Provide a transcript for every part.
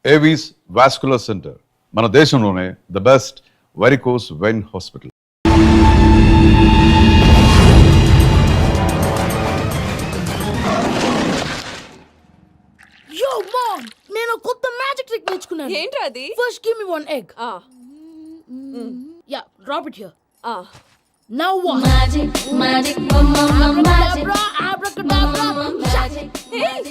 Avis vascular centre మన దేశంలోనే the best varicose vein hospital. Yo mom, నేను కొత్త మ్యాజిక్ ట్రిక్ నేర్చుకున్నాను. ఏంట్రా అది? First give me one egg. Yeah, drop it here. Now what? Magic, magic, magic, Abracadabra.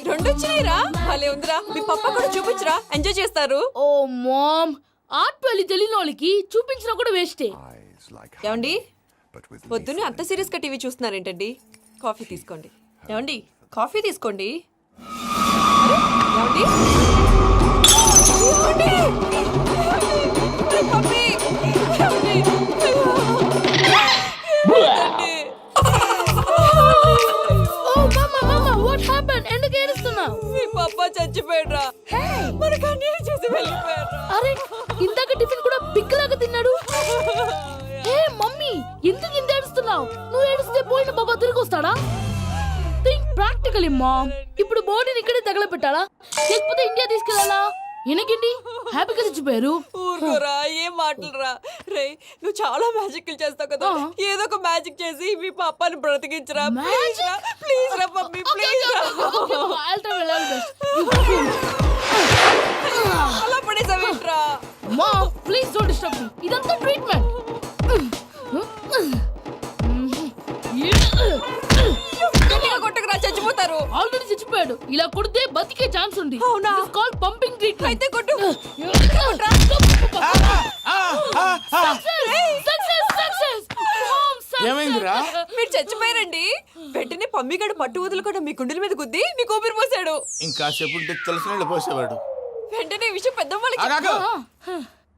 రెండు వచ్చినాయిరా. భలే ఉందిరా. మీ పప్ప కూడా చూపించరా, ఎంజాయ్ చేస్తారు. Oh mom, ఆర్ట్ పెళ్లి తెలియని వాళ్ళకి చూపించినా కూడా వేస్టే. ఏమండి, పొద్దున్నే అంత సీరియస్ గా టీవీ చూస్తున్నారేంటండి? కాఫీ తీసుకోండి. ఏమండి, కాఫీ తీసుకోండి. ఏమండి? ఏమండి? ఏమండి? పప్పీ! ఏమండి? Oh mama, what happened? ఎందుకు ఏడుస్తున్నావు? మీ పప్ప చచ్చిపోయాడురా. మనకు అన్యాయం చేసి వెళ్ళిపోయాడురా. అరే, ఇందాక టిఫిన్ కూడా పిక్కలాగా తిన్నాడు. హే మమ్మీ, ఎందుకు ఇంత ఏడుస్తున్నావు? నువ్వు ఏడిస్తే పోయిన బాబా తిరిగి వస్తాడా? Think practically mom. ఇప్పుడు బాడీని ఇక్కడే తగలబెట్టాలా లేకపోతే ఇండియా తీసుకెళ్ళాలా? ఎనకండి హ్యాపీగా చచ్చిపోయారు. ఊరుకోరా, ఏం మాటలురా. రే, నువ్వు చాలా మ్యాజిక్లు చేస్తావు కదా, ఏదో ఒక మ్యాజిక్ చేసి మీ పాపాని బ్రతికించరా. ప్లీజ్ రా మమ్మీ, ప్లీజ్ రా. అలా పడేసావేంట్రా? Mom please don't disturb me. ఇదంతా ట్రీట్మెంట్. కొట్టకరా, చచ్చిపోతారు. ఆల్రెడీ చచ్చిపోయాడు. ఇలా కొడితే బతికే ఛాన్స్ ఉంది. అవునా? This called pumping treatment. అయితే కొట్టు. ఏమైందిరా? మీరు చచ్చిపోయారండి. వెంటనే పమ్మిగాడు పట్టు వదులుకుండా మీ గుండెల మీద గుద్ది మీకు ఊపిరి పోసాడు. ఇంకా చెప్పుంటే తెలిసిన పోసేవాడు. వెంటనే ఈ విషయం పెద్దవాళ్ళకి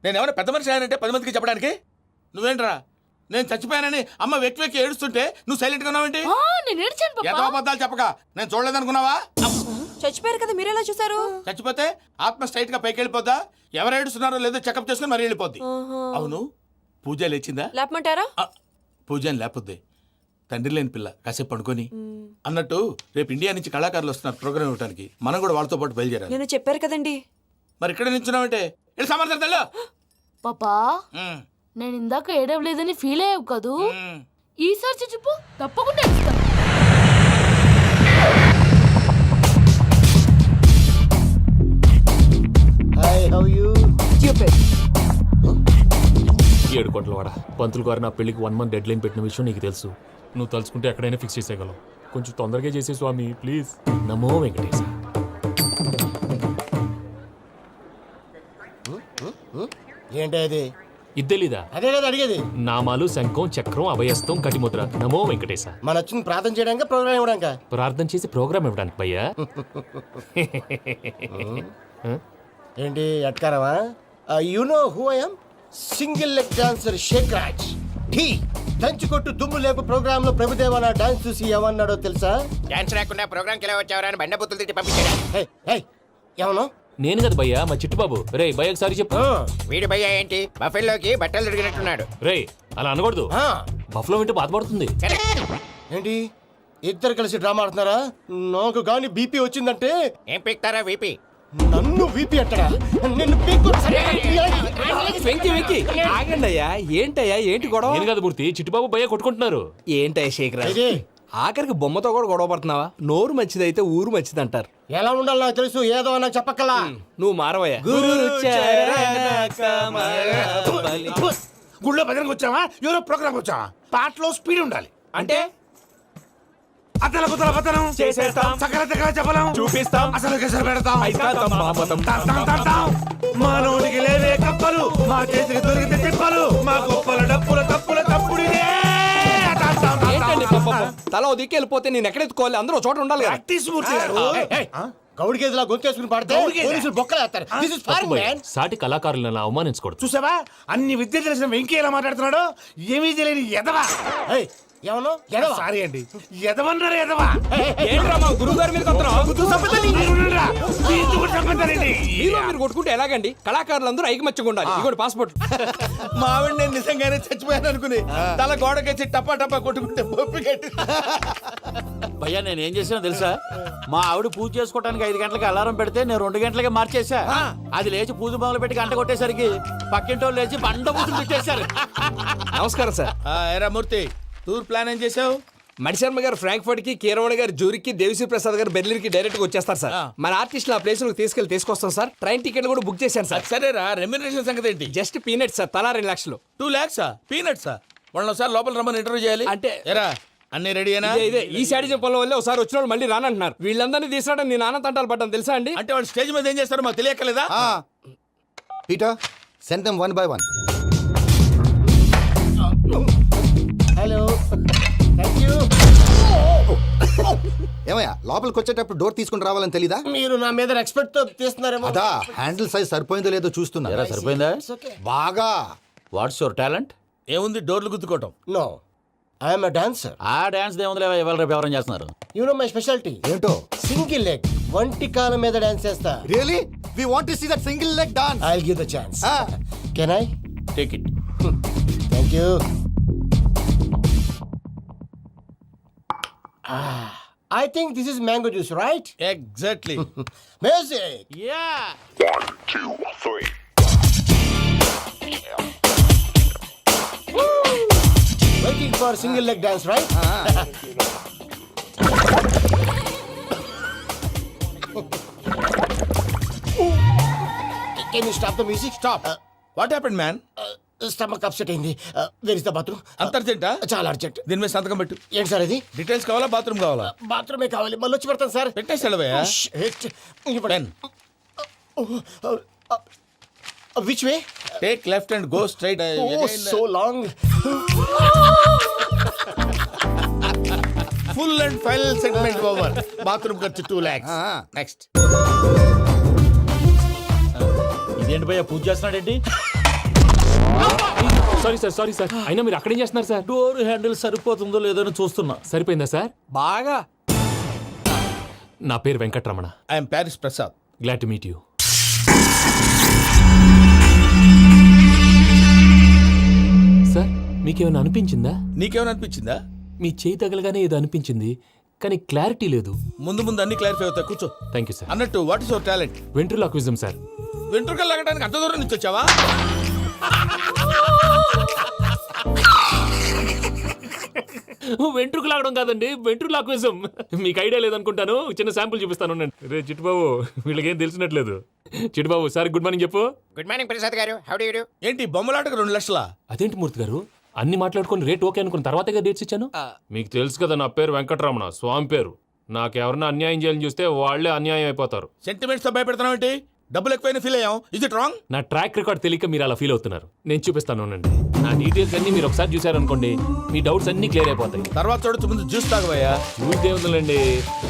నేను ఎవరైనా పెద్ద మనిషి అయ్యానంటే 10 మందికి చెప్పడానికి. నువ్వేంట్రా, నేను చచ్చిపోయానని అమ్మ వెక్కి వెక్కి ఏడుస్తుంటే నువ్వు సైలెంట్ గా ఉన్నావేంటి? నేను ఏడ్చాను పాపా. ఎంతో అబద్ధాలు చెప్పక నేను చూడలేదనుకున్నావా? చచ్చిపోయారు కదా, మీరెలా చూసారు? చచ్చిపోతే ఆత్మ స్ట్రైట్ గా పైకి వెళ్ళిపోద్దా? ఎవరు ఏడుస్తున్నారో లేదో చెకప్ చేసుకుని మరీ వెళ్ళిపోద్ది. అవును, పూజ లేచిందా? లేపమంటారా? పూజ అని లేకపోద్ది. తండ్రి లేని పిల్ల కాసేపు పడుకొని. అన్నట్టు రేపు ఇండియా నుంచి కళాకారులు వస్తున్నారు ప్రోగ్రామ్ ఇవ్వడానికి. మనం కూడా వాళ్ళతో పాటు బయలుదేరాలి. నేను చెప్పారు కదండి. మరి ఇక్కడ నిల్చున్నావంటే సమాధానం. పాపా, నేను ఇందాక ఏడవలేదని ఫీల్ అయ్యావు కదూ. ఈసారి చచ్చిపో, తప్పకుండా ఏడుస్తా. Hi, how you? 7 కోట్ల వాడ పంతులు గారు నా పెళ్లికి 1 మంత్ డెడ్ లైన్ పెట్టిన విషయం నీకు తెలుసు. నువ్వు తలుచుకుంటే ఎక్కడైనా ఫిక్స్ చేసేయగలవు. కొంచెం తొందరగా చేసే స్వామి ప్లీజ్. నమో వెంకటేశ. ఏంటి అది? ఇద్దెలీదా? అదే కదా అడిగేది. నామాలు శంఖం చక్రం అభయస్తం కటిముద్ర. నమో వెంకటేశ. మన వచ్చింది ప్రార్థన చేయడానికి, ప్రోగ్రామ్ ఇవ్వడానిక? ప్రార్థన చేసి ప్రోగ్రామ్ ఇవ్వడానికి భయ్యా. ఏంటి ఎట్కారమా? You know who I am? Single leg dancer Shaik Raj. Dhee దంచి కొట్టు దుమ్ము లేపు ప్రోగ్రామ్ లో ప్రభుదేవ నా డాన్స్ చూసి ఏమన్నాడో తెలుసా? డాన్స్ రాకుండా ప్రోగ్రామ్ కి ఎలా వచ్చావరా అని బండ బుద్ధులు తిట్టి పంపించారా? ఏమను? నేను కదా భయ్యా, మా చిట్టుబాబు. రే భయ్య ఒకసారి చెప్పు. వీడి భయ్య ఏంటి బఫెల్లోకి బట్టలు తిరిగినట్టున్నాడు. రే అలా అనకూడదు. బఫ్లో వింటే బాధపడుతుంది. ఏంటి ఇద్దరు కలిసి డ్రామా ఆడుతున్నారా? నాకు గాని బీపీ వచ్చిందంటే ఏం పీక్తారా వీపీ? నన్ను వీపీ అంటాడా? నిన్ను ఆగండి అయ్యా, ఏంటయ్యా, ఏంటి గొడవ? నేను కదా మూర్తి, చిట్టుబాబు భయ్య కొట్టుకుంటున్నారు. ఏంటయ్యా శేఖరా, ఆఖరికి బొమ్మతో కూడా గొడవ పడుతున్నావా? నోరు మంచిదైతే ఊరు మంచిది అంటారు. ఎలా ఉండాలి నాకు తెలుసు, ఏదో నాకు చెప్పక్కలా. నువ్వు మారవయ్యా. గుళ్ళో భజనకు వచ్చావా, ఎవరో ప్రోగ్రామ్ వచ్చావా? పాటలో స్పీడ్ ఉండాలి. అంటే అతల కుతల పతనం చేసేస్తాం, సకల దగ్గర చెప్పలేం, చూపిస్తాం, అసలు గెసలు పెడతాం. తాం. మానవుడికి లేవే కప్పలు, మా చేతికి దొరికితే తిప్పలు, మా గొప్పల డప్పుల తప్పుల తప్పుడిదే. ఏంటండి తల ఓ దిక్కు వెళ్ళిపోతే నేను ఎక్కడెత్తుకోవాలి? అందరూ చోట ఉండాలి కదా. ప్రాక్టీస్ మూర్తి గారు. గౌడి గేదెలా గొంతేసుకుని పాడితే పోలీసులు బొక్కలేస్తారు. This is foreign, man. సాటి కళాకారులను అవమానించకూడదు. చూసావా, అన్ని విద్య తెలిసిన వెంకీ ఎలా మాట్లాడుతున్నాడు? ఏమీ తెలియని ఎదవా. ఏమను ఎడవ సారీ అండి ఎదవన్నారు ఎదవా ఏంట్రా మా గురువు గారి మీద మీరు కొట్టుకుంటే ఎలాగండి? కళాకారులందరూ ఐకమత్యంగా ఉండాలి. ఇదిగోండి పాస్పోర్ట్. మా ఆవిడ నేను నిజంగానే చచ్చిపోయాను అనుకుని తల గోడకొచ్చి టపా టపా కొట్టుకుంటే బొప్పి కట్టి భయ్యా నేను ఏం చేసినా తెలుసా? మా ఆవిడ పూజ చేసుకోవడానికి 5 గంటలకి అలారం పెడితే నేను 2 గంటలకే మార్చేసా. అది లేచి పూజ మొదలు పెట్టి గంట కొట్టేసరికి పక్కింటి వాళ్ళు లేచి బండ పూజలు పెట్టేశారు. నమస్కారం సార్. ఏరా మూర్తి టూర్ ప్లాన్ ఏం చేసావు? మణిశర్మ గారు ఫ్రాంక్ఫర్ట్ కి, కీరవాణి గారు జూరిక్ కి, దేవిశ్రీ ప్రసాద్ గారు బెర్లిన్ కి డైరెక్ట్ గా వచ్చేస్తారు సార్. మన ఆర్టిస్ట్ ఆ ప్లేస్ తీసుకొస్తాం సార్. ట్రైన్ టికెట్ కూడా బుక్ చేశాను సార్. సరేరా రెమ్యూనరేషన్ సంగతి ఏంటి? జస్ట్ పీనట్ సార్, తలా 2 లక్షలు. 2 lakhs పీనట్సా? వాళ్ళని ఒకసారి లోపల రమ్మని ఇంటర్వ్యూ చేయాలి. అంటే- ఎరా అన్ని రెడీయేనా? ఇదే ఈ శాడీ చెప్పడం వల్లే ఒకసారి వచ్చిన వాళ్ళు మళ్ళీ రానంటున్నారు. వీళ్ళందరినీ తీసుకురావడం నేను ఆనంద తంటాలు పడ్డాను తెలుసా అండి? అంటే వాళ్ళు స్టేజ్ మీద ఏం చేస్తారో మాకు తెలియక్కలేదా? Peter send them 1 by 1. Hello thank you. ఏమయ్యా లోపలికి వచ్చేటప్పుడు డోర్ తీసుకుని రావాలని తెలీదా? మీరు నా మీద ఎక్స్పెక్ట్ తో తీస్తున్నారేమో. అదా హ్యాండిల్ సైజ్ సరిపోయిందో లేదో చూస్తున్నా. ఎరా సరిపోయిందా? బాగా. What's your talent? ఏముంది డోర్లు గుద్దుకోవటం. No I'm a dancer. ఆ డాన్స్ దేవుందిలే, ఇవాళ రేపు ఎవరైనా చేస్తున్నారు. యు నో మై స్పెషాలిటీ ఏంటో? సింగిల్ లెగ్, వంటి కాలం మీద డాన్స్ చేస్తా. Really we want to see that single leg dance. I will give the chance. Can I? Take it. Thank you. I think this is mango juice, right? Exactly. Music. Yeah Waiting for single leg dance, right? Can you stop the music? Stop. What happened man? Stomach upset అయింది. Where is the bathroom? అంత అర్జెంటా? చాలా urgent. దీని మీద సంతకం పెట్టు. ఏంటి sir ఇది? డీటెయిల్స్ కావాలా బాత్రూమ్ కావాలా? బాత్రూమే కావాలి, మళ్ళీ వచ్చి పెడతాను సార్. పెట్టేసి వెళ్ళవయ్యా. Pen. Which way? Take left and go straight. Oh, so long. Full and final segment over. Bathroom ఖర్చు 2 lakhs. నెక్స్ట్. ఇదేంటి భయ్యా పూజ చేస్తున్నాడేంటి? Sorry sir. అయినా మీరు అక్కడేం చేస్తున్నారు సార్? డోర్ హ్యాండిల్ సరిపోతుందో లేదో అని చూస్తున్నా. సరిపోయిందా సార్? బాగా. నా పేరు Venkataramana. I'm Paris Prasad. Glad to meet you. Sir మీకేమైనా అనిపించిందా? నీకేమైనా అనిపించిందా? మీ చేయి తగలగానే ఏదో అనిపించింది, కానీ క్లారిటీ లేదు. ముందు ముందు అన్ని క్లారిఫై అవుతాయి. కూర్చో. Thank you sir. అన్నట్టు what is your talent? Ventriloquism sir. వెంట్రుకలు లాగడానికి అంత దూరం నుంచి వచ్చావా? వెంట్రుకు లాగడం కాదండి, వెంట్రులాక్విజం. మీకు ఐడియా లేదనుకుంటాను. చిన్న శాంపుల్ చూపిస్తాను. రే చిట్టుబాబు, వీళ్ళకేం తెలిసినట్లేదు. చిట్టుబాబు సార్ గుడ్ మార్నింగ్ చెప్పు. Good morning Prasad garu. How do you do? ఏంటి బొమ్మలాటకు 2 లక్షలా? అదేంటి మూర్తి గారు, అన్ని మాట్లాడుకుని రేట్ ఓకే అనుకున్న తర్వాతగా డేట్స్ ఇచ్చాను. మీకు తెలుసు కదా నా పేరు వెంకటరమణ, స్వామి పేరు. నాకెవరన్నా అన్యాయం చేయాలని చూస్తే వాళ్లే అన్యాయం అయిపోతారు. సెంటిమెంట్స్ తో భయపెడతావు ఏంటి? డబ్బులు ఎక్కువైనా ఫీల్ అయ్యాం. Is it wrong? నా ట్రాక్ రికార్డ్ తెలియక మీరు అలా ఫీల్ అవుతున్నారు. నేను చూపిస్తాను ఉండండి. నా డీటెయిల్స్ అన్ని మీరు ఒకసారి చూసారనుకోండి, మీ డౌట్స్ అన్ని క్లియర్ అయిపోతాయి. తర్వాత చూడొచ్చు, ముందు జ్యూస్ తాగవయ్యా. చూస్తే ఉందండి,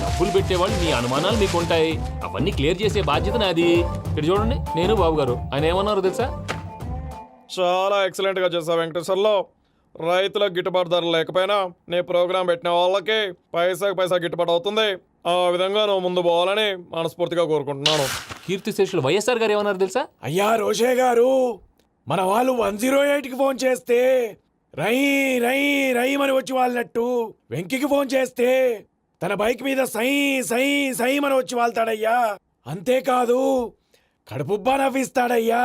డబ్బులు పెట్టేవాళ్ళు మీ అనుమానాలు మీకు ఉంటాయి. అవన్నీ క్లియర్ చేసే బాధ్యత నాది. ఇక్కడ చూడండి, నేను బాబు గారు. ఆయన ఏమన్నారు తెలుసా? చాలా ఎక్సలెంట్ గా చేసావు వెంకటేశ్వర్లో. రైతులకు గిట్టుబాటు ధర లేకపోయినా నీ ప్రోగ్రాం పెట్టిన వాళ్ళకి పైసాకి పైసా గిట్టుబాటు అవుతుంది. ఆ విధంగా నువ్వు ముందు పోవాలని మనస్ఫూర్తిగా కోరుకుంటున్నాను. కీర్తిశేషులు వైఎస్ఆర్ గారు ఏమన్నారు తెలుసా? అయ్యా రోషే గారు, మన వాళ్ళు 108కి ఫోన్ చేస్తే రై రై రై అని వచ్చి వాళ్ళనట్టు, వెంకికి ఫోన్ చేస్తే తన బైక్ మీద సై సై సై అని వచ్చి వాళ్తాడయ్యా. అంతేకాదు కడుపుబ్బా నవ్విస్తాడయ్యా.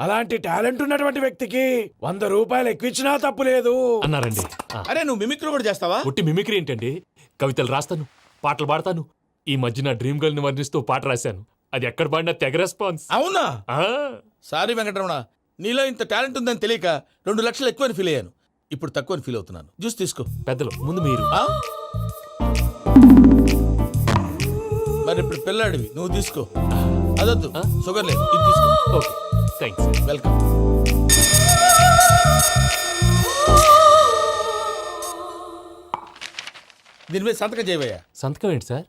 అలాంటి టాలెంట్ ఉన్నటువంటి వ్యక్తికి 100 రూపాయలు ఎక్కువిచ్చినా తప్పు లేదు అన్నారండి. అరే నువ్వు మిమిక్రీ కూడా చేస్తావా? పుట్టి మిమిక్రీ ఏంటండి? కవితలు రాస్తాను, పాటలు పాడతాను. ఈ మధ్య నా డ్రీమ్ గర్ల్ ని వర్ణిస్తూ పాట రాశాను. అది ఎక్కడ పాడినా తెగ రెస్పాన్స్. అవునా? సారీ వెంకటరమణ, నీలో ఇంత టాలెంట్ ఉందని తెలియక 2 లక్షలు ఎక్కువని ఫీల్ అయ్యాను. ఇప్పుడు తక్కువని ఫీల్ అవుతున్నాను. జ్యూస్ తీసుకో. పెద్దలు ముందు మీరు. మరి ఇప్పుడు పిల్లాడివి, నువ్వు తీసుకో. అదొద్దు, షుగర్ లేదు, ఇది తీసుకో. Okay thanks. వెల్కమ్. దీని మీద సంతకం చేయవయ్యా. సంతకం ఏంటి సార్?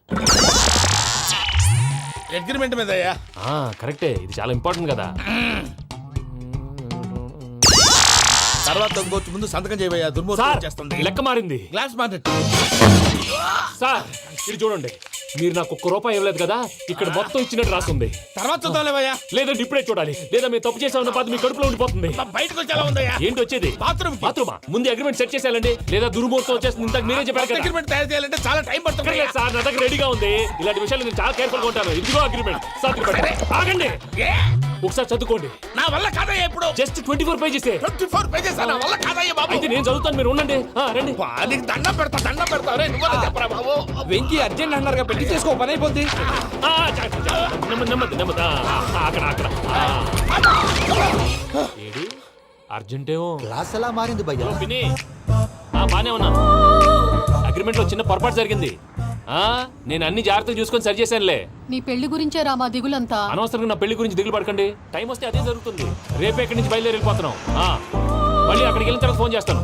అగ్రిమెంట్ మీద అయ్యా. కరెక్టే, ఇది చాలా ఇంపార్టెంట్ కదా. తర్వాత ఇంకొచ్చి ముందు సంతకం చేయబోయా సార్ దుర్మోహం చేస్తుంది లెక్క మారింది గ్లాస్ మార్కెట్ సార్ ఇది చూడండి, మీరు నాకు ₹1 ఇవ్వలేదు కదా, ఇక్కడ మొత్తం ఇచ్చినట్టు రాస్తుంది. తర్వాత చూద్దాంలేవయ్యా. లేదంటే ఇప్పుడే చూడాలి, లేదా మీరు తప్పు చేసామన్న బాధ మీ కడుపులో ఉండిపోతుంది. బయటకు వచ్చి ఎలా ఉందయ్యా? ఏంటి వచ్చేది? బాత్రూమ్ బాత్రూమా? ముందు అగ్రిమెంట్ సెట్ చేసేయాలండి, లేదా దుర్మూర్తం వచ్చేస్తుంది. ఇంతకు మీరే చెప్పారు కదా. అగ్రిమెంట్ తయారు చేయాలంటే చాలా టైం పడుతుంది. అక్కర్లేదు సార్, నా దగ్గర రెడీగా ఉంది. ఇలాంటి విషయాలు నేను చాలా కేర్ఫుల్ గా ఉంటాను. ఇదిగో అగ్రిమెంట్. ఆగండి, ఒకసారి చదువుకోండి. నా వల్ల కాదయ్యా ఇప్పుడు. Just 24 pages. 24 పేజెస్ నా వల్ల కాదయ్యా బాబు. అయితే నేను చదువుతాను, మీరు ఉండండి. రండి. నీకు దండం పెడతా రే, నువ్వు చెప్పరా బాబు. వెంకీ అర్జెంట్ అన్నారు పెళ్లి చేసుకో, పని అయిపోద్ది. నెమ్మది నెమ్మది. అక్కడ అక్కడ. ఏడి అర్జెంటేమో. క్లాస్ ఎలా మారింది భయ్యా? పిన్ని బానే ఉన్నాను. అగ్రిమెంట్ లో చిన్న పొరపాటు జరిగింది. నేను అన్ని జాగ్రత్తలు చూసుకొని సరి చేశానులే. నీ పెళ్లి గురించే రా మా దిగులంతా. అనవసరంగా నా పెళ్లి గురించి దిగులు పడకండి. టైం వస్తే అదే జరుగుతుంది. రేపే ఇక్కడి నుంచి బయలుదేరి వెళ్ళిపోతున్నాం. మళ్ళీ అక్కడికి వెళ్ళిన తర్వాత ఫోన్ చేస్తాను.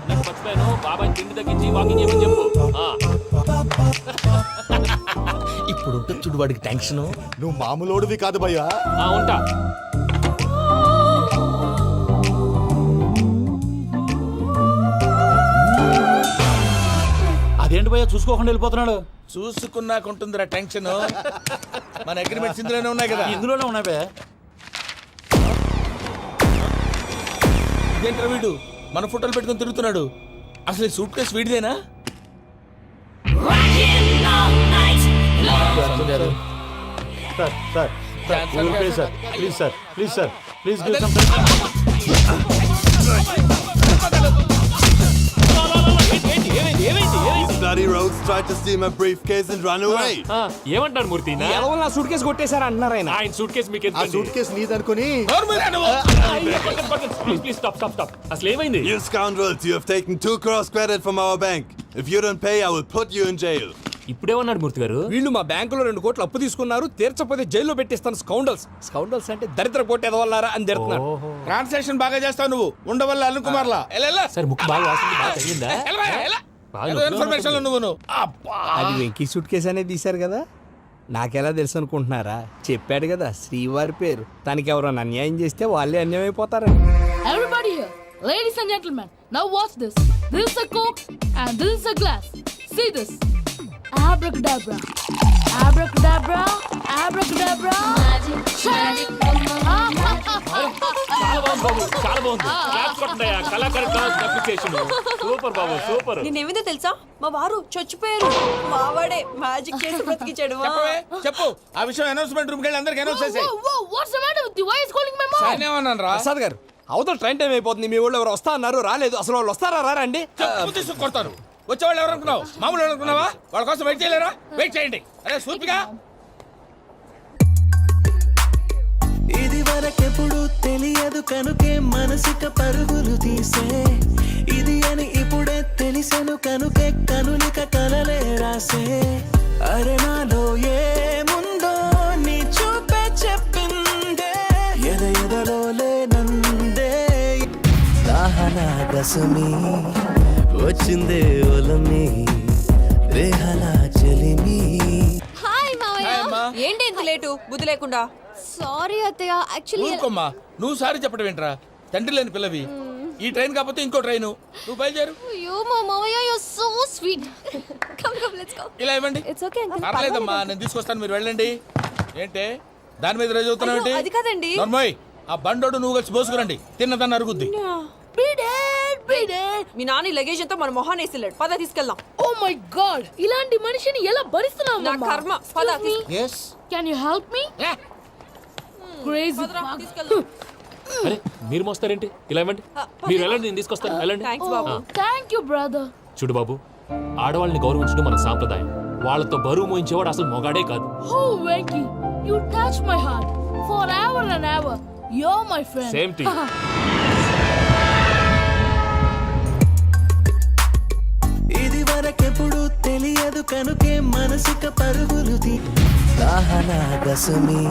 నాకు మర్చిపోయాను, బాబాయ్ తిండి తగ్గించి వాకింగ్ చేయమని చెప్పు. ఇప్పుడు ఉంటుంది చూడు వాడికి టెన్షన్. నువ్వు మామూలోడివి కాదు భయ్యా. ఉంటా. అదేంటి భయ్యా చూసుకోకుండా వెళ్ళిపోతున్నాడు? చూసుకున్నాకుంటుందిరా టెన్షన్. మన అగ్రిమెంట్స్ ఇందులోనే ఉన్నాయి కదా. ఇందులోనే ఉన్నాయి భయ్యా. ఇదేంట్రా వీడు మన ఫోటోలు పెట్టుకొని తిరుగుతున్నాడు? అసలు సూట్ కేసు వీడిదేనా? ఏమంటారు మూర్తి? ఎలా నా సూట్ కేసు కొట్టేశారా అంటున్నారు ఆయన. ఆయన సూట్ కేసు మీకు ఆ సూట్ కేసు నీదనుకుని. Please stop stop stop. అసలు ఏమైంది? You scoundrels, you have taken 2 crores credit from our bank. If you don't pay, I will put you in jail. ఇప్పుడేమన్నాడు మూర్తి గారు? వీళ్ళు మా బ్యాంకులో 2 కోట్లు అప్పు తీసుకున్నారు, తీర్చపోతే జైల్లో పెట్టిస్తాను. స్కౌండల్స్ అంటే దరిద్ర పోటీ ఎదవల్లారా అని తిడుతున్నాడు. ట్రాన్సాక్షన్ బాగా చేస్తావు నువ్వు. ఉండవల్ల అరుణ్ కుమార్లా. సరే ముక్కు బాగా వాసింది, బాగా తగిలిందా? ఇన్ఫర్మేషన్ నువ్వు. అది వెంకీ సూట్ కేసు అనేది తీశారు కదా, నాకెలా తెలుసు అనుకుంటున్నారా? చెప్పాడు కదా శ్రీవారి పేరు. తనకి ఎవరైనా అన్యాయం చేస్తే వాళ్ళే అన్యాయం అయిపోతారని. Everybody here, ladies and gentlemen, now watch this. This is a Coke and this is a glass. See this. Abracadabra. Abracadabra. Abracadabra. Magic, చాలా బాగుంది బాబు, చాలా బాగుంది. క్లాప్స్ కొట్టండి. కళాకారు అప్లికేషన్ సూపర్ బాబు, సూపర్. నేనేమిందో తెలుసా, మా వారు చచ్చిపోయారు. మావాడే మ్యాజిక్ చేసి బ్రతికించాడు. చెప్పు ఆ విషయం. అనౌన్స్మెంట్ రూమ్ కెళ్ళి అందరికి అనౌన్స్ చేసేయ్. Whoa, what's the matter with you? Why is calling my mom? నేనేమన్నాను రా? ప్రసాద్ గారు, అవతల ట్రైన్ టైం అయిపోతుంది. మీ ఊళ్ళో ఎవరు వస్తా అన్నారు, రాలేదు. అసలు వాళ్ళు వస్తారా రారా అండి? చెప్పు తీసుకు కొడతారు. వచ్చేవాళ్ళు ఎవరు అనుకున్నావు? మామూలు అనుకున్నావా? వాళ్ళ కోసం వెయిట్ చేయలేరా? వెయిట్ చేయండి. అరే సూపిగా. ఇది వరకెప్పుడు తెలియదు కనుకే మనసిక పరుగులు తీసే, ఇది అని ఇప్పుడే తెలిసెను కనుకే కనులిక కలలే రాసే. అరే నాలో ఏముందో నీ చూపే చెప్పిందే, ఎదలో లేనందే. దాహనా గసమి వచ్చిందే ఒలమి, రేహలా చెలిమి. హాయ్ మావయ్య. ఏంటి ఇంత లేటు? బుద్ధి లేకుండా. సారీ అత్తయ్య, యాక్చువల్లీ ఊరుకోమ్మా. నువ్వు సారి చెప్పడం ఏంట్రా? తండ్రి లేని పిల్లవి. ఈ ట్రైన్ కాకపోతే ఇంకో ట్రైన్. నువ్వు బయలుదేరు. అయ్యో మా మావయ్య, you are so sweet. Come let's go. ఇలా ఇవ్వండి. It's okay uncle. పర్లేదమ్మా, నేను తీసుకొస్తాను, మీరు వెళ్ళండి. ఏంటే దాని మీద రోజు అవుతున్నావు ఏంటి? అది కాదండి. నర్మోయ్, ఆ బండోడు నువ్వు కలిసి పోసుకురండి. తిన్నదాన్ని అరుగుద్ది. మీ నాని లగేజ్ అంతా మన మొహాన్ వేసిల్లాడు. పద తీసుకెళ్దాం. Oh my god, ఇలాంటి మనిషిని ఎలా భరిస్తున్నావు? నా కర్మ. పద Yes. Can you help me? Crazy. తీసుకెళ్దాం. అరే మీరు మోస్తారేంటి? ఇలా ఇవ్వండి. మీరు వెళ్ళండి, నేను తీసుకొస్తాను. వెళ్ళండి. Thanks Babu. Thank you, brother. చూడు బాబు, ఆడవాళ్ళని గౌరవించడం మన సాంప్రదాయం. వాళ్ళతో బరువు మోయించేవాడు అసలు మొగాడే కాదు. Oh, Venky, you touch my heart forever and ever. You're my friend. Same to you. ఇది వరకెప్పుడు తెలియదు కనుకే మనసిక పరుగులు తీ. దాహనా గసమి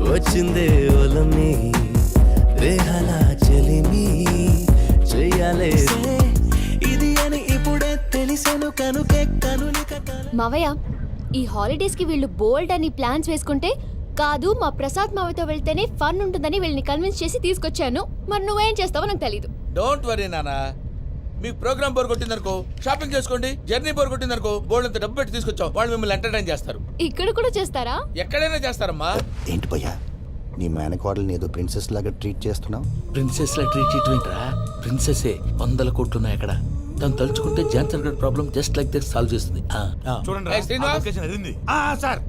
వచ్చిందే ఒలమి, రేహలా చెలిమి చెయ్యాలే. ఇది అని ఇప్పుడే తెలిసెను కనుకే కనులిక. మావయ్య, ఈ హాలిడేస్ కి వీళ్ళు బోల్డ్ అని ప్లాన్స్ వేసుకుంటే, కాదు మా ప్రసాద్ మావయ్యతో వెళ్తేనే ఫన్ ఉంటుందని వీళ్ళని కన్విన్స్ చేసి తీసుకొచ్చాను. మరి నువ్వేం చేస్తావో నాకు తెలీదు. డోంట్ వరీ నానా. మీకు ప్రోగ్రామ్ బోర్ కొట్టిందనుకో షాపింగ్ చేసుకోండి, జర్నీ బోర్ కొట్టిందనుకో బోర్డు అంత డబ్బు పెట్టి తీసుకొచ్చాం, వాళ్ళు మిమ్మల్ని ఎంటర్టైన్ చేస్తారు. ఇక్కడ కూడా చేస్తారా? ఎక్కడైనా చేస్తారమ్మా. ఏంటి భయ్యా నీ మేనకోడల్ని ఏదో ప్రిన్సెస్ లాగా ట్రీట్ చేస్తున్నావు? ప్రిన్సెస్ లా ట్రీట్ చేయటమేంట్రా? ప్రిన్సెస్సే 100 కోట్లు ఉన్నాయి అక్కడ. తను తలుచుకుంటే జాన్సన్ గడ్ problem just like that solve చేస్తుంది. ఏయ్, శ్రీనివాస్, సార్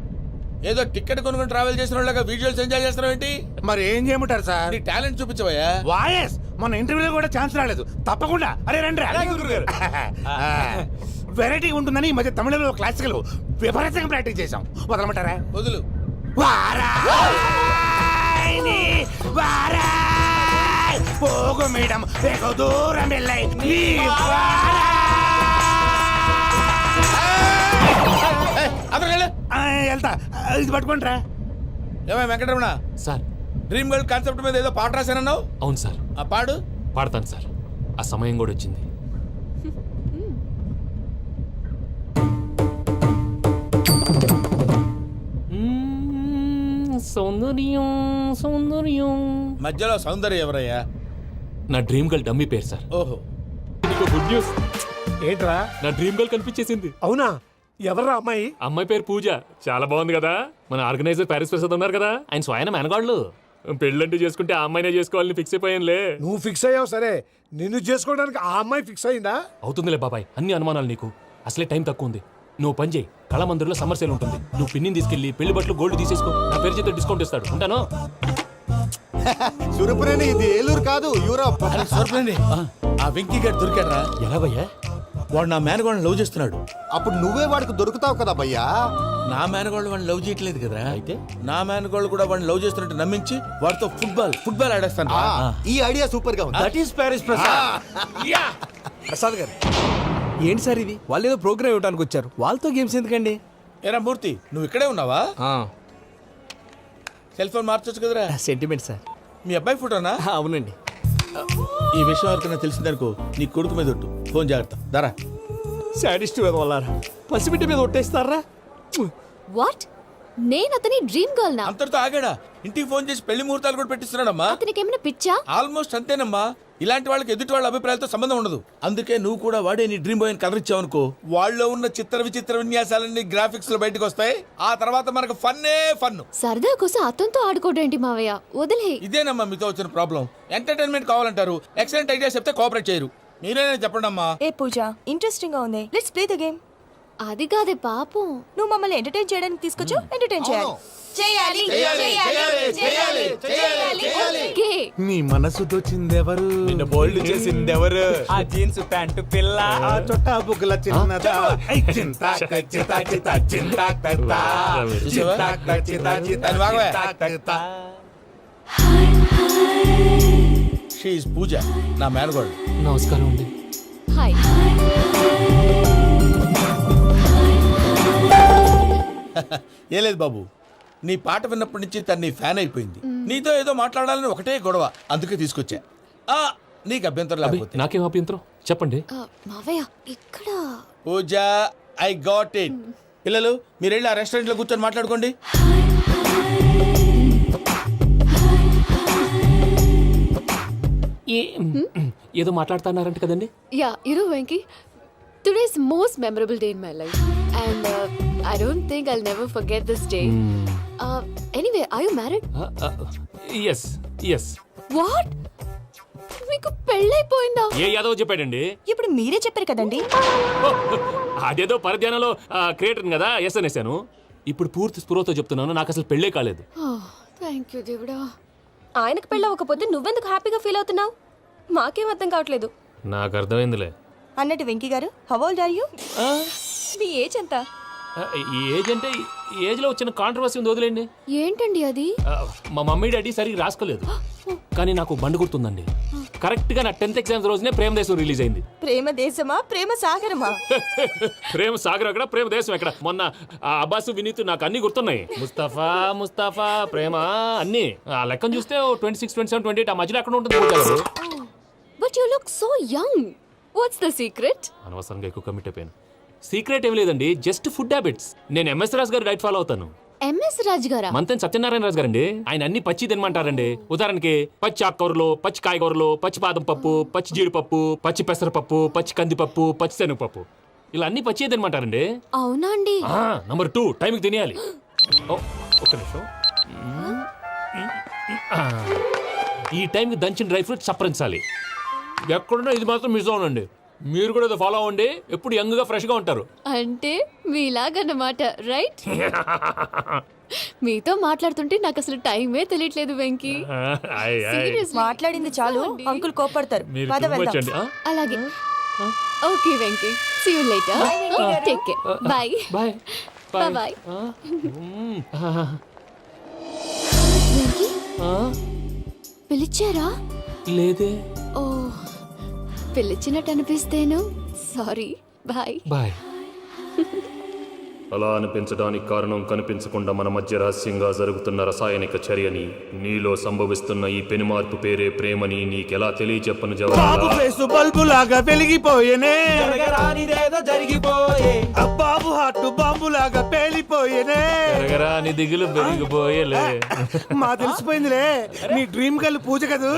ఏదో టికెట్ కొనుక్కొని ట్రావెల్ చేసిన వాళ్ళగా వీడియోస్ ఎంజాయ్ చేస్తున్నావు ఏంటి? మరి ఏం చేయమంటారు సార్? నీ టాలెంట్ చూపించవయ్యా. వాయస్ మన ఇంటర్వ్యూలో కూడా ఛాన్స్ రాలేదు. తప్పకుండా అరే రండి. వెరైటీ ఉంటుందని ఈ మధ్య తమిళంలో క్లాసికల్ విపరీతంగా ప్రాక్టీస్ చేసాం. వదలమంటారా? వదులు. పోగు మేడం వెగు దూరం వెళ్ళాయి. వెళ్తా, ఇది పట్టుకుంటారా? ఏమై Venkataramana, sir dream girl concept మీద ఏదో పాట రాశానన్నావు. అవును సార్. ఆ పాడు. పాడతాను సార్. ఆ సమయం కూడా వచ్చింది. సౌందర్యం సౌందర్యం. మధ్యలో సౌందర్య ఎవరయ్యా? నా డ్రీమ్ గర్ల్ డమ్మీ పేరు సార్. ఓహో, గుడ్ న్యూస్. ఏంట్రా? నా డ్రీమ్ గర్ల్ కనిపించేసింది. అవునా? ఎవర్రా అమ్మాయి? అమ్మాయి పేరు పూజ. చాలా బాగుంది కదా. మన ఆర్గనైజర్ ప్యారిస్ ప్రసాద్ ఉన్నారు కదా, ఆయన స్వయం మెనగాళ్ళు. పెళ్ళంటూ చేసుకుంటే ఆ అమ్మాయినే చేసుకోవాలని ఫిక్స్ అయిపోయానులే. నువ్వు ఫిక్స్ అయ్యావు సరే, నిన్ను చేసుకోవడానికి ఆ అమ్మాయి ఫిక్స్ అయిందా? అవుతుందిలే బాబాయ్, అన్ని అనుమానాలు నీకు. అసలే టైం తక్కువ ఉంది. నువ్వు పని చేయి, కళామందిర్లో సమ్మర్ సేల్ ఉంటుంది. నువ్వు పిన్నిని తీసుకెళ్లి పెళ్లి బట్టలు గోల్డ్ తీసేసుకో. నా పేరు చేత డిస్కౌంట్ ఇస్తాడు. ఉంటాను. సురపురేని ఇది ఏలూరు కాదు, యూరోప్. ఆ వెంకీ గారు దొరికాడరా? ఎలా భయ్యా? వాడు నా మేనగోళ్ళని లవ్ చేస్తున్నాడు. అప్పుడు నువ్వే వాడికి దొరుకుతావు కదా భయ్యా. నా మేనగోళ్ళు వాడిని లవ్ చేయట్లేదు కదరా. అయితే నా మేనగోళ్ళు కూడా వాడిని లవ్ చేస్తున్నట్టు నమ్మించి వాడితో ఫుట్బాల్ ఆడేస్తాను. ఈ ఐడియా సూపర్ గా ఉంది. That is Paris Prasad. Prasad గారు ఏంటి సార్ ఇది? వాళ్ళు ఏదో ప్రోగ్రామ్ ఇవ్వడానికి వచ్చారు, వాళ్ళతో గేమ్స్ ఎందుకండి? ఏరా మూర్తి, నువ్వు ఇక్కడే ఉన్నావా? సెల్ ఫోన్ మార్చొచ్చు కదరా. Sentiment sir. మీ అబ్బాయి ఫోటోనా? అవునండి. ఈ విషయం ఎవరికైనా తెలిసిందనుకో నీ కొడుకు మీద ఒట్టు. ఫోన్ జాగ్రత్త. దారా. సాడిస్ట్ మీద వాళ్ళారా, పసిబిడ్డ మీద ఒట్టేస్తారా? వాట్? నేను అతని డ్రీమ్ గర్ల్ నా? అంతటితో ఆగాడా? ఇంటికి ఫోన్ చేసి పెళ్లి ముహూర్తాలు కూడా పెట్టిస్తున్నాడమ్మా. అతనికి ఏమైనా పిచ్చా? ఆల్మోస్ట్ అంతేనమ్మా. ఇలాంటి వాళ్ళకి ఎదుటి వాళ్ళ అభిప్రాయాలతో సంబంధం ఉండదు. అందుకే నువ్వు కూడా వాడే నీ డ్రీమ్ బాయ్ కలర్ ఇచ్చావు అనుకో, వాళ్ళలో ఉన్న చిత్ర విచిత్ర విన్యాసాలన్నీ గ్రాఫిక్స్ లో బయటకు వస్తాయి. ఆ తర్వాత మనకు ఫన్నే ఫన్. సరదా కోసం అతనితో ఆడుకోడేంటి మావయ్య? వదిలే. ఇదేనమ్మా మీతో వచ్చిన ప్రాబ్లం. ఎంటర్టైన్మెంట్ కావాలంటారు, ఎక్సలెంట్ ఐడియా చెప్తే కోఆపరేట్ చేయరు. మీరేనే చెప్పండి అమ్మా. ఏ పూజ, ఇంట్రెస్టింగ్ గా ఉంది. Let's play the game. అది కాదే పాపం. నువ్వు మమ్మల్ని ఎంటర్టైన్ చేయడానికి తీసుకొచ్చావు, ఎంటర్టైన్ చేయాలి. ఓకే. నీ మనసు దోచిందెవరు? నిన్ను బోల్డ్ చేసిందెవరు? ఆ జీన్స్ ప్యాంటు పిల్ల, ఆ చొట్టా బుగ్గల చిన్నదా. షీ ఈజ్ పూజ, నా మేనగోడు. నమస్కారం అండి. హాయ్. ఏ లేదు బాబు, నీ పాట విన్నప్పటి నుంచి తను నీ ఫ్యాన్ అయిపోయింది. నీతో ఏదో మాట్లాడాలని ఒకటే గొడవ, అందుకే తీసుకొచ్చా. నీకు అభ్యంతరం లేకపోతే. నాకేం అభ్యంతరం చెప్పండి. మావయ్య ఇక్కడ. పూజ, ఐ గాట్ ఇట్. పిల్లలు మీరు వెళ్ళి ఆ రెస్టారెంట్ లో కూర్చొని మాట్లాడుకోండి. ఏదో మాట్లాడుతున్నారంట కదండి. Yeah, Venky, today's most memorable day in my life, and I don't think I'll never forget this day. Anyway, are you married? Yes, yes. What? మీకు పెళ్ళైపోయిందా? ఏ యాదవ్ చెప్పాడండి? ఇప్పుడు మీరే చెప్పారు కదండి. అదేదో పరధ్యానంలో క్రియేటర్ కదా ఎస్ అనేసాను. ఇప్పుడు పూర్తి స్పృహతో చెప్తున్నాను, నాకు అసలు పెళ్ళే కాలేదు. థ్యాంక్ యూ దేవుడా. ఆయనకు పెళ్ళవకపోతే నువ్వెందుకు హ్యాపీగా ఫీల్ అవుతున్నావు? మాకేం అర్థం కావట్లేదు. నాకు అర్థమైందిలే. అన్నట్టు Venky garu, how old are you? మీ ఏజ్ ఎంత? ఈ ఏజ్ అంటే ఏజ్ లో వచ్చిన కాంట్రవర్సీ ఉంది, వదిలేండి. ఏంటండి అది? మా మమ్మీ డాడీ సరిగ్గా రాసుకోలేదు, కానీ నాకు బండి గుర్తుందండి. కరెక్ట్ గా నా 10th ఎగ్జామ్స్ రోజునే ప్రేమ దేశం రిలీజ్ అయింది. ప్రేమ దేశమా, ప్రేమ సాగరమా? ప్రేమ సాగరం ఎక్కడ, ప్రేమ దేశం ఎక్కడ? మొన్న అబ్బాసు వినీత్ నాకు అన్ని గుర్తున్నాయి. ముస్తఫా ప్రేమ అన్ని. ఆ లెక్కను చూస్తే 26, 27, 28 ఆ మధ్యలో ఎక్కడ ఉంటుంది? But you look so young. What's the secret? అనవసరంగా ఎక్కువ కమిట్ అయిపోయాను. సీక్రెట్ ఏం లేదండి, జస్ట్ ఫుడ్ హ్యాబిట్స్. నేను ఎంఎస్ రాజ్ గారు డైట్ ఫాలో అవుతాను. ఎంఎస్ రాజు గారా? మంతెన్ సత్యనారాయణ రాజు గారండి. ఆయన అన్ని పచ్చి తినమంటారండి. ఉదాహరణకి పచ్చి ఆకుకూరలు, పచ్చి కాయగూరలు, పచ్చి బాదం పప్పు, పచ్చి జీడిపప్పు, పచ్చి పెసరపప్పు, పచ్చి కందిపప్పు, పచ్చి శనగపప్పు, ఇలా అన్ని పచ్చి తినమంటారండి. అవునా అండి? నంబర్ 2 టైంకి తినేయాలి. ఒక్క నిమిషం. ఈ టైంకి దంచిన డ్రై ఫ్రూట్స్ సప్పరించాలి. ఎక్కడున్నా ఇది మాత్రం మిస్ అవునండి. మీరు కూడా ఫాలో అవ్వండి. ఎప్పుడు యంగ్ గా ఫ్రెష్ గా ఉంటారు. అంటే మీలాగన్నమాట, రైట్? మీతో మాట్లాడుతుంటే నాకు అసలు టైమే తెలియట్లేదు వెంకీ. Seriously. మాట్లాడింది చాలు, అంకుల్ కోపడతారు. మీరు పద too much వెళ్దాం. అండి. అలాగే. Okay Venky, see you later. Take care. Bye bye bye. Venky పిలిచారా? లేదే. ఓ, పిలిచినట్టు అనిపిస్తేను సారీ. Bye bye. అలా అనిపించడానికి కారణం కనిపించకుండా మన మధ్య రహస్యంగా జరుగుతున్న రసాయనిక చర్యని, నీలో సంభవిస్తున్న ఈ పెనుమార్పు పేరే ప్రేమని నీకెలా తెలియచెప్పను బాబు ఫేసు బల్బు లాగా వెలిగిపోయేనే, జరిగిపోయే బాబు హార్ట్ బాంబు లాగా పేలిపోయేనే. నీ దిగులు పెరిగిపోయేలే. మా తెలిసిపోయిందిలే, నీ డ్రీమ్ గర్ల్ పూజ కదూ.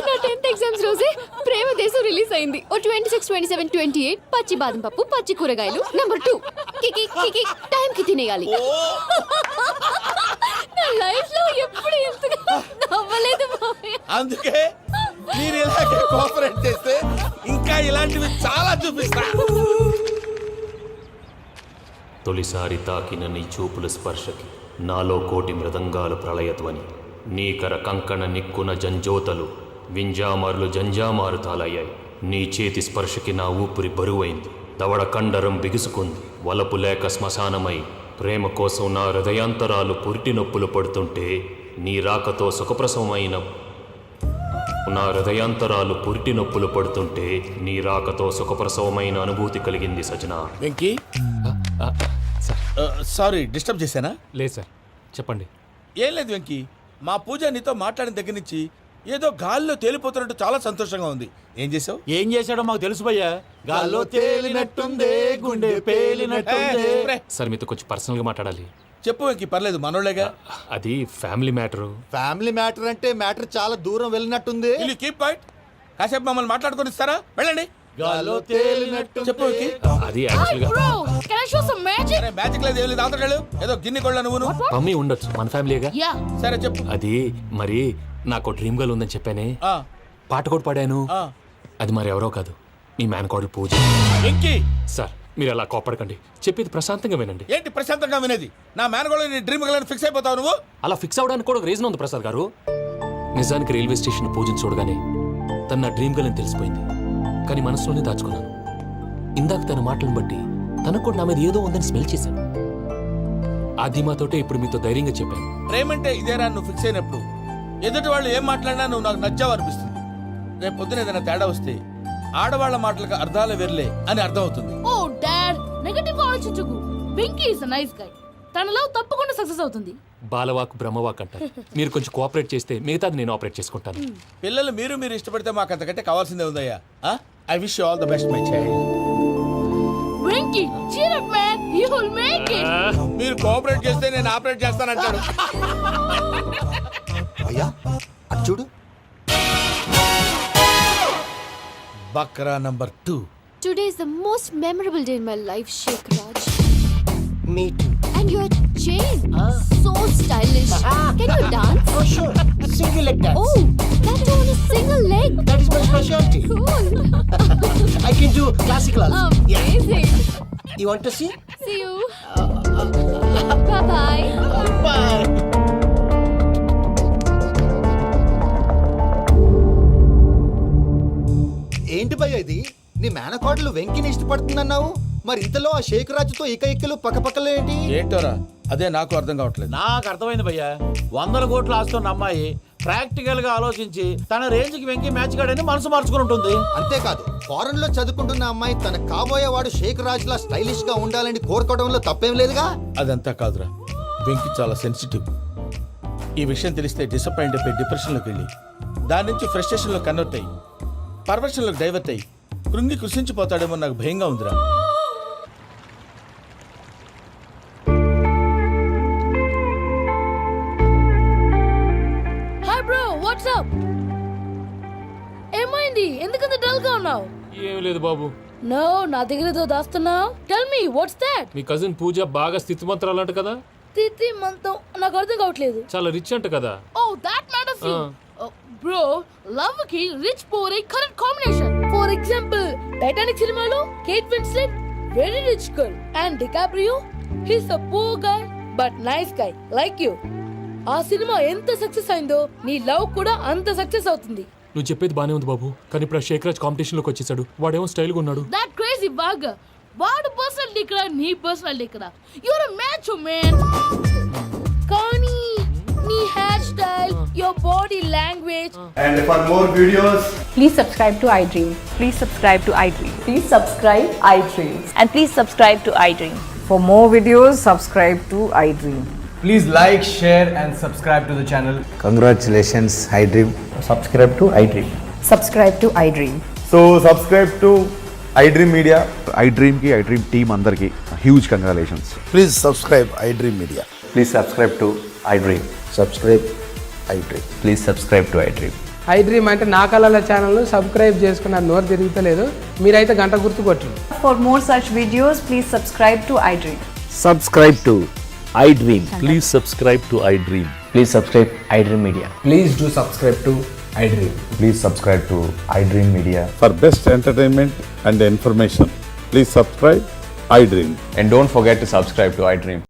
నా 10th ఎగ్జామ్స్ రోజే ప్రేమ దేశం రిలీజ్ అయింది. ఓ 26, 27, 28 పచ్చి బాదం పప్పు, పచ్చి కూరగాయలు. నంబర్ 2 కికి కికి టైం కి తినేయాలి. నా లైఫ్ లో ఎప్పుడు ఇంతగా నవ్వలేదు మామయ్య. అందుకే మీరు ఇలాగే కోఆపరేట్ చేస్తే ఇంకా ఇలాంటివి చాలా చూపిస్తా. తొలిసారి తాకిన నీ చూపుల స్పర్శకి నాలో కోటి మృదంగాలు ప్రళయధ్వని, నీకర కంకణ నిక్కున జంజోతలు వింజామారులు జంజామారు తాలయ్యాయి. నీ చేతి స్పర్శకి నా ఊపిరి బరువైంది, దవడ కండరం బిగుసుకుంది. వలపు లేక శ్మశానమై ప్రేమ కోసం నా హృదయాంతరాలు పురిటి నొప్పులు పడుతుంటే, నీ రాకతో సుఖప్రసవమైన నా హృదయాంతరాలు పురిటి నొప్పులు పడుతుంటే నీ రాకతో సుఖప్రసవమైన అనుభూతి కలిగింది సజనా. వెంకీ, సారీ డిస్టర్బ్ చేశానా? లేదు సార్, చెప్పండి. ఏం లేదు వెంకీ, మా పూజ నీతో మాట్లాడిన దగ్గర నుంచి ఏదో గాల్లో తేలిపోతున్నట్టు చాలా సంతోషంగా ఉంది. ఏం చేసావు? ఏం చేశాడో మాకు తెలుసు భయ్యా. గాల్లో తేలినట్టుందే, గుండె పేలినట్టుందే. సార్ మీతో కొంచెం పర్సనల్గా మాట్లాడాలి. చెప్పు వెంకీ, పర్లేదు, మనోళ్ళేగా. అది ఫ్యామిలీ మ్యాటరు. ఫ్యామిలీ మ్యాటర్ అంటే మ్యాటర్ చాలా దూరం వెళ్ళినట్టుంది. Keep point. కాసేపు మమ్మల్ని మాట్లాడుకొని ఇస్తారా? వెళ్ళండి. గాల్లో తేలినట్టు చెప్పు వెంకీ. అది యాక్చువల్గా Bro, can I show some magic? అరే మ్యాజిక్ లేదు, ఏం లేదు, ఆతడాలు ఏదో గిన్నె కొళ్ళ నువ్వు. మమ్మీ ఉండొచ్చు, మన ఫ్యామిలీగా. Yeah. సరే చెప్పు. అది మరి నాకు డ్రీమ్ గర్ల్ ఉందని చెప్పానే, ఆ, పాట కూడా పాడాను. ఆ. అది మరి ఎవరో కాదు, మీ మేనకోడలు పూజ. వెంకీ, సార్ మీరు అలా కోపడకండి, చెప్పేది ప్రశాంతంగా వినండి. ఏంటి ప్రశాంతంగా వినేది? నా మేనగోళ్ళ నీ డ్రీమ్ గర్ల్ ఫిక్స్ అయిపోతావు నువ్వు. అలా ఫిక్స్ అవడానికి కూడా ఒక రీజన్ ఉంది ప్రసాద్ గారు. నిజానికి రైల్వే స్టేషన్ పూజను చూడగానే తన నా డ్రీమ్ గర్ల్ అని తెలిసిపోయింది. కానీ మనసులోనే దాచుకున్నాను. ఇందాక తన మాటలను బట్టి తనకు కూడా నా మీద ఏదో ఉందని స్మెల్ చేశాను. ఆ ధీమాతోటే ఇప్పుడు మీతో ధైర్యంగా చెప్పాను. ప్రేమంటే ఇదేరా నువ్వు ఫిక్స్ అయినప్పుడు ఎదుటి వాళ్ళు ఏం మాట్లాడినా నువ్వు నాకు నచ్చావు అనిపిస్తుంది. రేపు పొద్దున ఏదైనా తేడా వస్తే ఆడవాళ్ల మాటలకు అర్థాలు వెర్లే అని అర్థం అవుతుంది. Oh, Dad, నెగటివ్ ఆలోచించకు. Venky is a nice guy. తన లవ్ తప్పకుండా సక్సెస్ అవుతుంది. బాలవాక్ బ్రహ్మవాక్ అంటారు. మీరు కొంచెం కోఆపరేట్ చేస్తే మిగతాది నేను ఆపరేట్ చేసుకుంటాను. పిల్లలు మీరు ఇష్టపడితే మాకు అంతకంటే కావాల్సిందే ఉందయ్యా. I wish you all the best my child. Venky, cheer up man, you will make it. మీరు కోఆపరేట్ చేస్తే నేను ఆపరేట్ చేస్తానంటాడు. అయ్యా అటు చూడు. Bakra number 2. Today is the most memorable day in my life, Sheikh Raj. Me too. And your chain, so stylish. Can you dance? Oh, sure. Single leg dance. Oh, that too on a single leg. That is my specialty. Cool. I can do classical also. Amazing. You want to see? See you. Bye-bye. Bye. ఏంటి భయ్య ఇది? నీ మేనకోడలు వెంకిని ఇష్టపడుతుందన్నావు, మరి ఇంతలో ఆ షేక్ రాజుతో ఇకలు పక్కపక్కలు ఏంటి? ఏంటోరా, అదే నాకు అర్థం కావట్లేదు. నాకు అర్థమైంది భయ్యా. 100 కోట్లు ఆస్తున్న అమ్మాయి ప్రాక్టికల్ గా ఆలోచించి తన రేంజ్ కి వెంకి మ్యాచ్ కాడని మనసు మార్చుకుని ఉంటుంది. అంతేకాదు, ఫారెన్ లో చదువుకుంటున్న అమ్మాయి తన కాబోయేవాడు షేక్ రాజ్ లా స్టైలిష్ గా ఉండాలని కోరుకోవడంలో తప్పేం లేదుగా. అదంతా కాదురా, వెంకి చాలా సెన్సిటివ్. ఈ విషయం తెలిస్తే డిసప్పాయింట్ అయిపోయి డిప్రెషన్లోకి వెళ్ళి దాని నుంచి ఫ్రస్ట్రేషన్లో కన్వర్ట్ అయ్యి పర్వర్షన్లోకి డైవర్ట్ అయ్యి కృంగి కృషించిపోతాడేమో నాకు భయంగా ఉందిరా. Hi bro, what's up? ఏమైంది? ఎందుకంత డల్ గా ఉన్నావు? ఏం లేదు బాబు. నో, నా దగ్గర ఏదో దాస్తున్నావు. Tell me what's that? మీ కజిన్ పూజ బాగా స్థితిమంతరాలు అంట కదా. తిత్తి మంతం నాకు అర్థం కావట్లేదు. చాలా రిచ్ అంట కదా. Oh that matters you. Bro, love కి rich poor a correct combination. For example, Titanic సినిమాలో Kate Winslet very rich girl and DiCaprio he's a poor guy but nice guy like you. ఆ సినిమా ఎంత success అయిందో నీ love కూడా అంత success అవుతుంది. నువ్వు చెప్పేది బానే ఉంది బాబు, కానీ ఇప్పుడు శేఖర్ రాజ్ కాంపిటీషన్ లోకి వచ్చేసాడు. వాడేమో స్టైల్ గా ఉన్నాడు. That crazy bag. వాడు పర్సనాలిటీ ఇక్కడ, నీ పర్సనాలిటీ ఇక్కడ. Your a match man. కానీ నీ hair style, your body language. And for more videos please subscribe to iDream. Please subscribe to iDream. Please subscribe iDream. And please subscribe to iDream. For more videos, subscribe to iDream. Please like, share and subscribe to the channel. Congratulations iDream. Subscribe to iDream. Subscribe to iDream. So subscribe to iDream media. iDream కి iDream team అందరికి huge congratulations. Please subscribe iDream media. Please subscribe to iDream. Subscribe iDream. Please subscribe to iDream. iDream అంటే నా కళల channel subscribe చేసుకున్న నోరు తిరుగుతలేదు. మీరైతే గంట గుర్తు కొట్టండి. For more such videos, please subscribe to iDream. Subscribe to iDream. Please subscribe to iDream. Please subscribe iDream media. Please do subscribe to iDream. Please subscribe to iDream media. For best entertainment and information please subscribe iDream. And don't forget to subscribe to iDream.